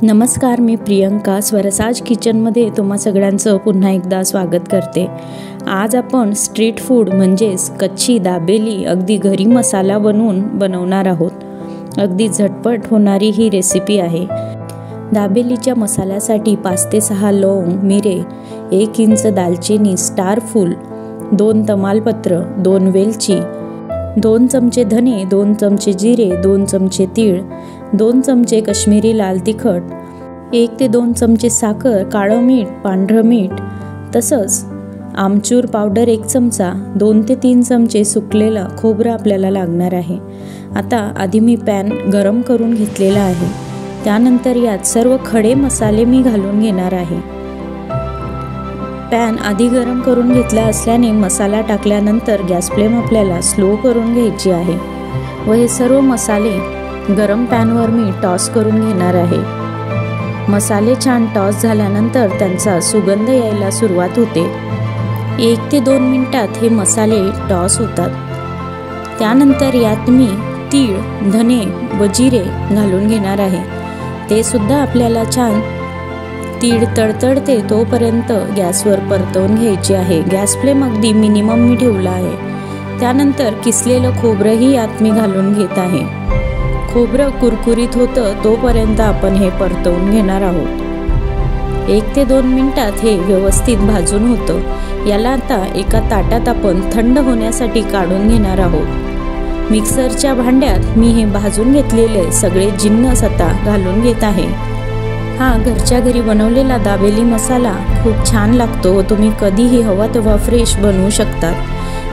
नमस्कार, मी प्रियंका स्वरसाज किचनमध्ये तुम्हा सगळ्यांचं पुन्हा एकदा स्वागत करते। आज आपण स्ट्रीट फूड म्हणजेच कच्ची दाबेली अगदी घरी मसाला बनवणार आहोत। अगदी झटपट होणारी ही रेसिपी आहे। दाबेलीच्या मसाल्यासाठी 5 ते 6 लवंग, मिरे, 1 इंच दालचिनी, स्टार फूल, 2 तमालपत्र, 2 वेलची, 2 चमचे धने, 2 चमचे जिरे, 2 चमचे तीळ, 2 चमचे कश्मीरी लाल तिखट, 1 ते 2 चमचे साखर, काळं मीठ, पांढरं मीठ, तसंच आमचूर पावडर 1 चमचा, 2 ते 3 चमचे सुकलेलं खोबरं आपल्याला लागणार आहे। आता आधी मी पॅन गरम करून घेतलेला आहे। त्यानंतर यात सर्व खडे मसाले मी घालून घेणार आहे। पॅन आधी गरम करून घेतला असल्याने मसाला टाकल्यानंतर गॅस फ्लेम आपल्याला स्लो करून घ्यायची आहे व हे सर्व मसाले गरम पॅनवर मी टॉस करून घेणार आहे। मसाले छान टॉस झाल्यानंतर त्यांचा सुगंध यायला सुरुवात होते। 1 ते 2 मिनिटात हे मसाले टॉस होतात। त्यानंतर यात मी तीळ, धने व जिरे घालून घेणार आहे। ते सुद्धा आपल्याला छान तीळ तडतडते तोपर्यंत गॅसवर परतवून घ्यायचे आहे। गॅस फ्लेम अगदी मिनिमम मी ठेवला आहे। त्यानंतर किसलेलं खोबरंही यात मी घालून घेत आहे। खोबरं कुरकुरीत होतं तोपर्यंत आपण हे परतवून घेणार आहोत। 1 ते 2 मिनिटात हे व्यवस्थित भाजून होतं। याला आता एका ताटात आपण थंड होण्यासाठी काढून घेणार आहोत। मिक्सरच्या भांड्यात मी हे भाजून घेतलेले सगळे जिन्नस आता घालून घेत आहे। हा घरच्या घरी बनवलेला दाबेली मसाला खूप छान लागतो व तुम्ही कधीही हवा तेव्हा फ्रेश बनवू शकता।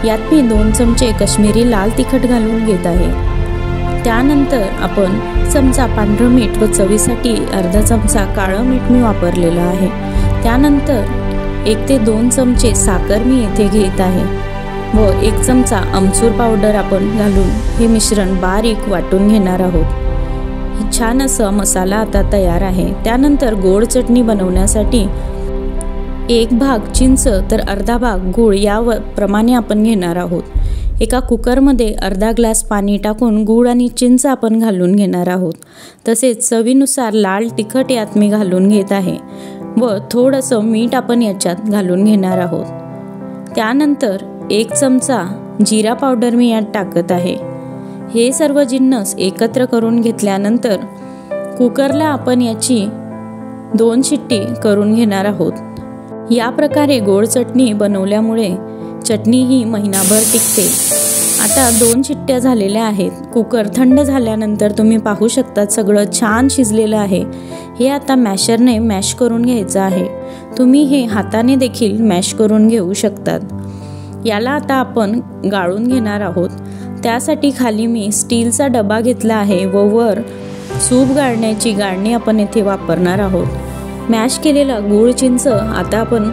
यात मी 2 चमचे कश्मीरी लाल तिखट घालून घेत आहे। त्यानंतर आपण चमचा पांढरं मीठ व चवीसाठी अर्धा चमचा काळं मीठ मी वापरलेलं आहे। त्यानंतर 1 ते 2 चमचे साखर मी येथे घेत आहे व 1 चमचा आमचूर पावडर आपण घालून हे मिश्रण बारीक वाटून घेणार आहोत। छान असा मसाला आता तयार आहे। त्यानंतर गोड चटणी बनवण्यासाठी 1 भाग चिंच तर अर्धा भाग गूळ या प्रमाणे आपण घेणार आहोत। एका कुकरमध्ये अर्धा ग्लास पाणी टाकून गूळ आणि चिंच आपण घालून घेणार आहोत। तसेच चवीनुसार लाल तिखट यात मी घालून घेत आहे व थोडंसं मीठ आपण याच्यात घालून घेणार आहोत। त्यानंतर 1 चमचा जिरा पावडर मी यात टाकत आहे। हे सर्व जिन्नस एकत्र करून घेतल्यानंतर कुकरला आपण याची 2 शिट्टी करून घेणार आहोत। या प्रकारे गोड चटणी बनवल्यामुळे चटणी ही महिनाभर टिकते। आता 2 शिट्ट्या झालेल्या आहेत। कुकर थंड झाल्यानंतर तुम्ही पाहू शकता सगळं छान शिजलेलं आहे। हे आता मॅशरने मॅश करून घ्यायचं आहे। तुम्ही हे हाताने देखील मॅश करून घेऊ शकतात। याला आता आपण गाळून घेणार आहोत। त्यासाठी खाली मी स्टीलचा डबा घेतला आहे व वर सूप गाळण्याची गाळणी आपण येथे वापरणार आहोत। मॅश केलेला गूळ चिंच आता आपण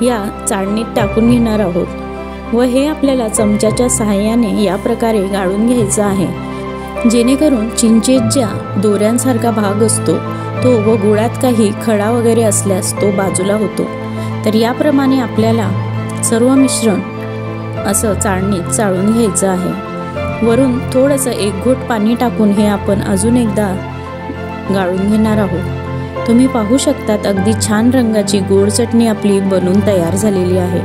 या चाळणीत टाकून घेणार आहोत व हे आपल्याला चमच्याच्या सहाय्याने या प्रकारे गाळून घ्यायचं आहे, जेणेकरून चिंचेच्या दोऱ्यांसारखा भाग असतो तो व गुळात काही खडा वगैरे असल्यास तो बाजूला होतो। तर याप्रमाणे आपल्याला सर्व मिश्रण असं चाळणीत चाळून घ्यायचं आहे। वरून थोडंसं 1 घोट पाणी टाकून हे आपण अजून एकदा गाळून घेणार आहोत। तुम्ही पाहू शकतात अगदी छान रंगाची गोड चटणी आपली बनून तयार झालेली आहे।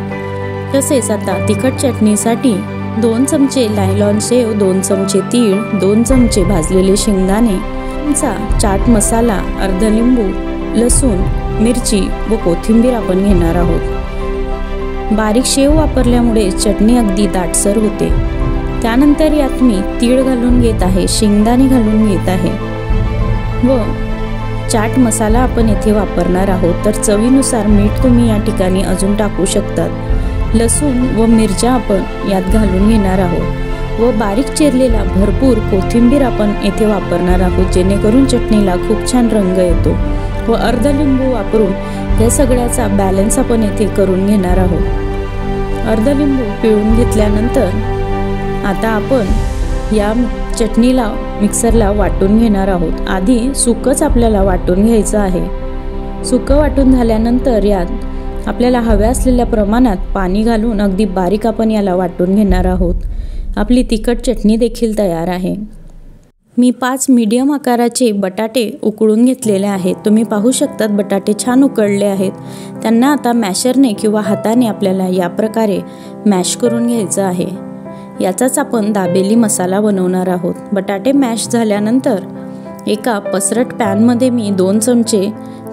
तसेच आता तिखट चटणीसाठी 2 चमचे लायलॉन शेव, 2 चमचे तीळ, 2 चमचे भाजलेले शेंगदाणे, चमचा चाट मसाला, अर्धा लिंबू, लसूण, मिरची व कोथिंबीर आपण घेणार आहोत। बारीक शेव वापरल्यामुळे चटणी अगदी दाटसर होते। त्यानंतर यात मी तीळ घालून घेत आहे, शेंगदाणे घालून घेत आहे व चाट मसाला आपण येथे वापरणार आहोत। तर चवीनुसार मीठ तुम्ही या ठिकाणी अजून टाकू शकतात। लसूण व मिरच्या आपण यात घालून घेणार आहोत व बारीक चिरलेला भरपूर कोथिंबीर आपण येथे वापरणार आहोत, जेणेकरून चटणीला खूप छान रंग येतो व अर्धा लिंबू वापरून या सगळ्याचा बॅलन्स आपण येथे करून घेणार आहोत। अर्धा लिंबू पिळून घेतल्यानंतर आता आपण या चटणीला मिक्सरला वाटून घेणार आहोत। आधी सुकंच आपल्याला वाटून घ्यायचं आहे। सुकं वाटून झाल्यानंतर यात आपल्याला हव्या असलेल्या प्रमाणात पाणी घालून अगदी बारीक आपण याला वाटून घेणार आहोत। आपली तिखट चटणी देखील तयार आहे। मी 5 मीडियम आकाराचे बटाटे उकळून घेतलेले आहेत. तुम्ही पाहू शकतात बटाटे छान उकळले आहेत. त्यांना आता मॅशरने किंवा हाताने आपल्याला या प्रकारे मॅश करून घ्यायचं आहे. याचाच आपण दाबेली मसाला बनवणार आहोत. बटाटे मॅश झाल्यानंतर एका पसरट पॅनमध्ये मी 2 चमचे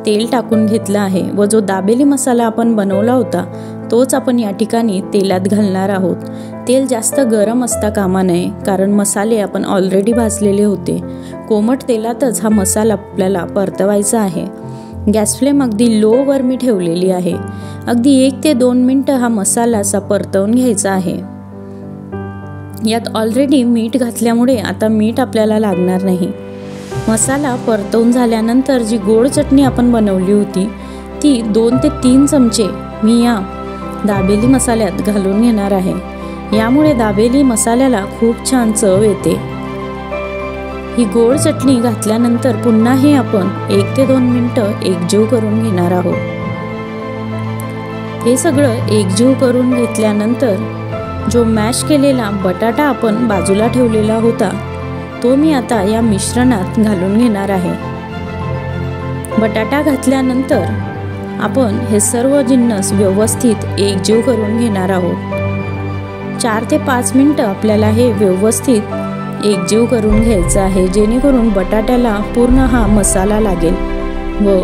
तेल टाकून घेतलं आहे व जो दाबेली मसाला आपण बनवला होता तोच आपण या ठिकाणी तेलात घालणार आहोत. तेल जास्त गरम असता कामा नये, कारण मसाले आपण ऑलरेडी भाजलेले होते. कोमट तेलातच हा मसाला आपल्याला परतवायचा आहे. गॅस फ्लेम अगदी लोवर मी ठेवलेली आहे. अगदी 1 ते 2 मिनटं हा मसाला असा परतवून घ्यायचा आहे. यात ऑलरेडी मीठ घातल्यामुळे आता मीठ आपल्याला लागणार नाही. मसाला परतवून झाल्यानंतर जी गोड चटणी आपण बनवली होती ती 2 ते 3 चमचे मी या दाबेली मसाल्यात घालून घेणार आहे. यामुळे दाबेली मसाल्याला खूप छान चव येते. ही गोड चटणी घातल्यानंतर पुन्हा हे आपण 1 ते 2 मिनटं एकजीव करून घेणार आहोत. हे सगळं एकजीव करून घेतल्यानंतर जो मॅश केलेला बटाटा आपण बाजूला ठेवलेला होता तो मी आता या मिश्रणात घालून घेणार आहे. बटाटा घातल्यानंतर आपण हे सर्व जिन्नस व्यवस्थित एकजीव करून घेणार आहोत. 4 ते 5 मिनटं आपल्याला हे व्यवस्थित एकजीव करून घ्यायचं आहे, जेणेकरून बटाट्याला पूर्ण हा मसाला लागेल व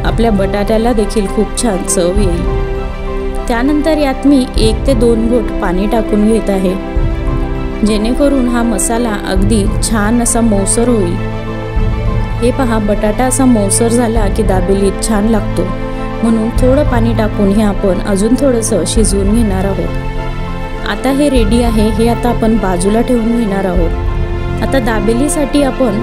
आपल्या बटाट्याला देखील खूप छान चव येईल. त्यानंतर यात मी 1 ते 2 घोट पाणी टाकून घेत आहे, जेणेकरून हा मसाला अगदी छान असा मऊसर होईल. हे पहा, बटाटा असा मऊसर झाला की दाबेलीत छान लागतो, म्हणून थोडं पाणी टाकून हे आपण अजून थोडंसं शिजवून घेणार आहोत. आता हे रेडी आहे. हे आता आपण बाजूला ठेवून घेणार आहोत. आता दाबेलीसाठी आपण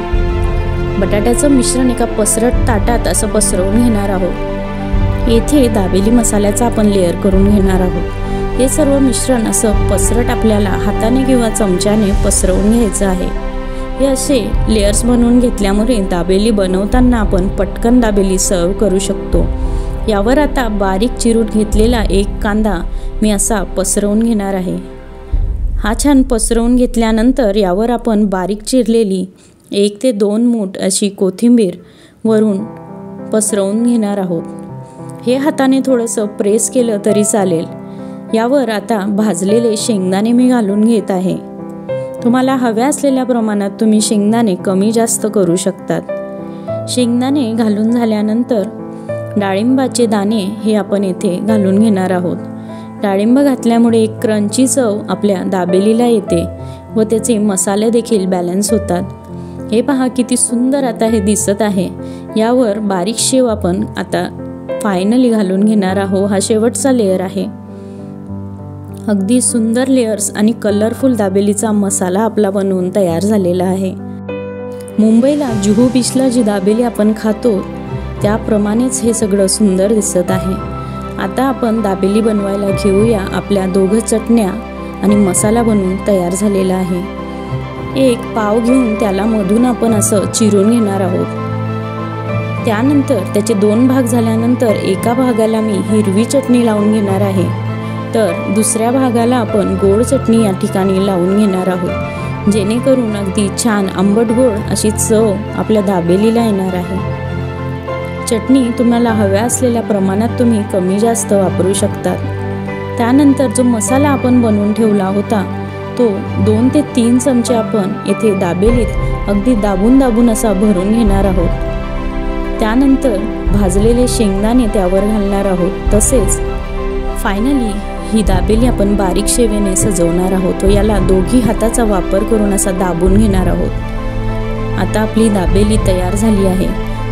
बटाट्याचं मिश्रण एका पसरट ताटात असं पसरवून घेणार आहोत. येथे दाबेली मसाल्याचा आपण लेअर करून घेणार आहोत. हे सर्व मिश्रण असं पसरट आपल्याला हाताने किंवा चमच्याने पसरवून घ्यायचं आहे. हे असे लेयर्स बनवून घेतल्यामुळे दाबेली बनवताना आपण पटकन दाबेली सर्व करू शकतो. यावर आता बारीक चिरून घेतलेला 1 कांदा मी असा पसरवून घेणार आहे. हा छान पसरवून घेतल्यानंतर यावर आपण बारीक चिरलेली 1 ते 2 मूठ अशी कोथिंबीर वरून पसरवून घेणार आहोत. हे हाताने थोडंसं प्रेस केलं तरी चालेल. यावर आता भाजलेले शेंगदाणे मी घालून घेत आहे. तुम्हाला हव्या असलेल्या प्रमाणात तुम्ही शेंगदाणे कमी जास्त करू शकतात. शेंगदाणे घालून झाल्यानंतर डाळिंबाचे दाणे हे आपण येथे घालून घेणार आहोत. डाळिंब घातल्यामुळे एक क्रंची चव आपल्या दाबेलीला येते व त्याचे मसाले देखील बॅलन्स होतात. हे पहा किती सुंदर आता हे दिसत आहे. यावर बारीक शेव आपण आता फायनली घालून घेणार आहोत. हा शेवटचा लेअर आहे. अगदी सुंदर लेयर्स आणि कलरफुल दाबेलीचा मसाला आपला बनवून तयार झालेला आहे. मुंबईला जुहू बीचला जी दाबेली आपण खातो त्याप्रमाणेच हे सगळं सुंदर दिसत आहे. आता आपण दाबेली बनवायला घेऊया. आपल्या 2 चटण्या आणि मसाला बनवून तयार झालेला आहे. एक पाव घेऊन त्याला मधून आपण असं चिरून घेणार आहोत. त्यानंतर त्याचे 2 भाग झाल्यानंतर एका भागाला मी हिरवी चटणी लावून घेणार आहे, तर दुसऱ्या भागाला आपण गोड चटणी या ठिकाणी लावून घेणार आहोत, जेणेकरून अगदी छान आंबट गोड अशी चव आपल्या दाबेलीला येणार आहे. चटणी तुम्हाला हव्या असलेल्या प्रमाणात तुम्ही कमी जास्त वापरू शकतात. त्यानंतर जो मसाला आपण बनवून ठेवला होता तो 2 ते 3 चमचे आपण येथे दाबेलीत अगदी दाबून दाबून असा भरून घेणार आहोत. त्यानंतर भाजलेले शेंगदाणे त्यावर घालणार आहोत. तसेच फायनली ही दाबेली आपण बारीक शेवेने सजवणार आहोत व याला दोघी हाताचा वापर करून असा दाबून घेणार आहोत. आता आपली दाबेली तयार झाली आहे.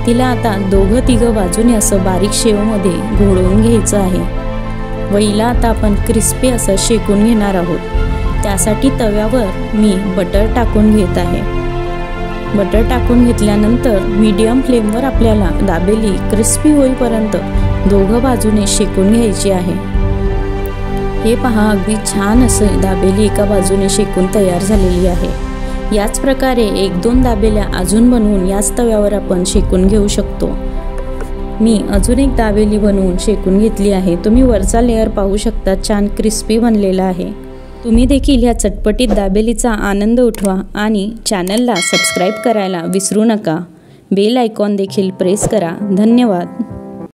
तिला आता 2-3 बाजूने असं बारीक शेवमध्ये घोळवून घ्यायचं आहे व हिला आता आपण क्रिस्पी असं शेकून घेणार आहोत. त्यासाठी तव्यावर मी बटर टाकून घेत आहे. बटर टाकून घेतल्यानंतर मीडियम फ्लेमवर आपल्याला दाबेली क्रिस्पी होईपर्यंत 2 बाजूने शेकून घ्यायची आहे. हे पहा, अगदी छान असं दाबेली एका बाजूने शेकून तयार झालेली आहे. याच प्रकारे 1-2 दाबेल्या अजून बनवून याच तव्यावर आपण शेकून घेऊ शकतो. मी अजून एक दाबेली बनवून शेकून घेतली आहे. तुम्ही वरचा लेअर पाहू शकता, छान क्रिस्पी बनलेला आहे. तुम्ही देखील ह्या चटपटीत दाबेलीचा आनंद उठवा आणि चॅनलला सबस्क्राईब करायला विसरू नका. बेल आयकॉन देखील प्रेस करा. धन्यवाद.